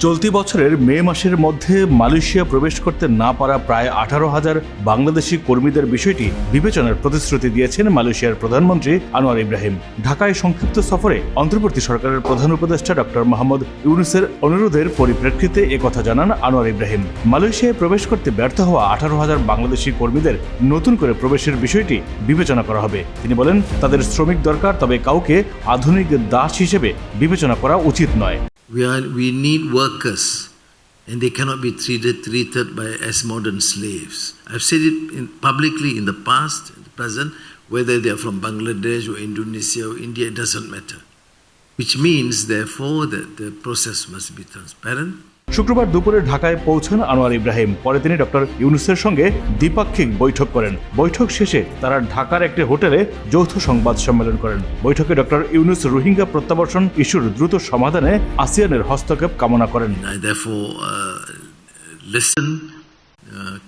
চলতি বছরের মে মাসের মধ্যে মালয়েশিয়া প্রবেশ করতে না পারা প্রায় 18,000 বাংলাদেশি কর্মীদের বিষয়টি বিবেচনার প্রতিশ্রুতি দিয়েছেন মালয়েশিয়ার প্রধানমন্ত্রী আনোয়ার ইব্রাহিম। ঢাকায় সংক্ষিপ্ত সফরে অন্তর্বর্তী সরকারের প্রধান উপদেষ্টা ডক্টর মোহাম্মদ ইউনূসের অনুরোধের পরিপ্রেক্ষিতে একথা জানান আনোয়ার ইব্রাহিম। মালয়েশিয়ায় প্রবেশ করতে ব্যর্থ হওয়া 18,000 বাংলাদেশি কর্মীদের নতুন করে প্রবেশের বিষয়টি বিবেচনা করা হবে। তিনি বলেন, তাদের শ্রমিক দরকার, তবে কাউকে আধুনিক দাস হিসেবে বিবেচনা করা উচিত নয়। We need workers, and they cannot be treated as modern slaves. I've said it publicly in the past, in the present, whether they are from Bangladesh or Indonesia or India, it doesn't matter. Which means, therefore, that the process must be transparent. শুক্রবার দুপুরে ঢাকায় পৌঁছান আনোয়ার ইব্রাহিম। পরে তিনি doctor ইউনূসের সঙ্গে দ্বিপাক্ষিক বৈঠক করেন। বৈঠক শেষে তারা ঢাকার একটি হোটেলে যৌথ সংবাদ সম্মেলন করেন। বৈঠকে ডক্টর ইউনূস রোহিঙ্গা প্রত্যাবর্ষণ ইস্যুর দ্রুত সমাধানে আসিয়ানের হস্তক্ষেপ কামনা করেন। I therefore listen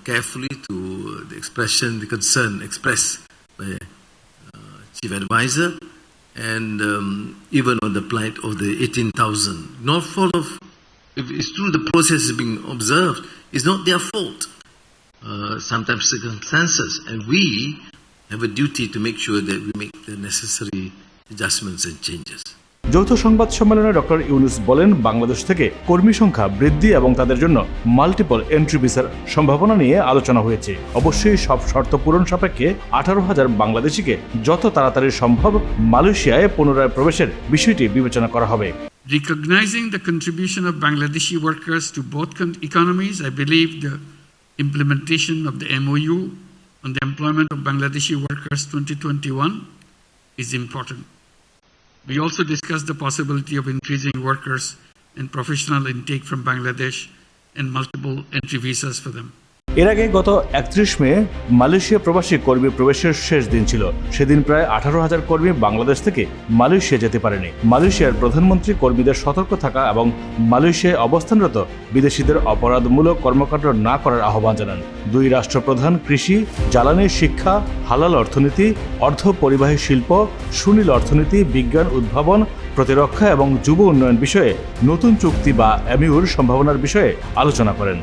carefully to the concern expressed by Chief Advisor, and even on the plight of the 18,000. Not full of. If it's true the process is being observed, it's not their fault. Sometimes circumstances, and we have a duty to make sure that we make the necessary adjustments and changes. যৌথ সংবাদ সম্মেলনে doctor Yunus বলেন, বাংলাদেশ থেকে কর্মী সংখ্যা বৃদ্ধি এবং তাদের জন্য মাল্টিপল এন্ট্রি ভিসার সম্ভাবনা নিয়ে আলোচনা হয়েছে। অবশ্যই সব শর্ত পূরণ সাপেক্ষে 18,000 বাংলাদেশিকে যত তাড়াতাড়ি সম্ভব মালয়েশিয়ায় পুনরায় প্রবেশের বিষয়টি বিবেচনা করা হবে। Recognizing the contribution of Bangladeshi workers to both economies, I believe the implementation of the MOU on the employment of Bangladeshi workers 2021 is important. We also discussed the possibility of increasing workers and professional intake from Bangladesh and multiple entry visas for them. এর আগে গত 31 মে Malaysia প্রবাসী কর্মী প্রবেশের শেষ দিন ছিল। সেদিন প্রায় 18,000 কর্মী বাংলাদেশ থেকে মালয়েশিয়া যেতে পারেনি। মালয়েশিয়ার প্রধানমন্ত্রী কর্মীদের সতর্ক থাকা এবং মালয়েশিয়ায় অবস্থানরত বিদেশিদের অপরাধমূলক কর্মকাণ্ড না করার আহ্বান জানান। দুই রাষ্ট্রপ্রধান কৃষি, জ্বালানি, শিক্ষা, হালাল অর্থনীতি, অর্ধ পরিবাহী শিল্প, সুনীল অর্থনীতি, বিজ্ঞান উদ্ভাবন, প্রতিরক্ষা এবং যুব উন্নয়ন বিষয়ে নতুন চুক্তি বা এমইউর সম্ভাবনার বিষয়ে আলোচনা করেন।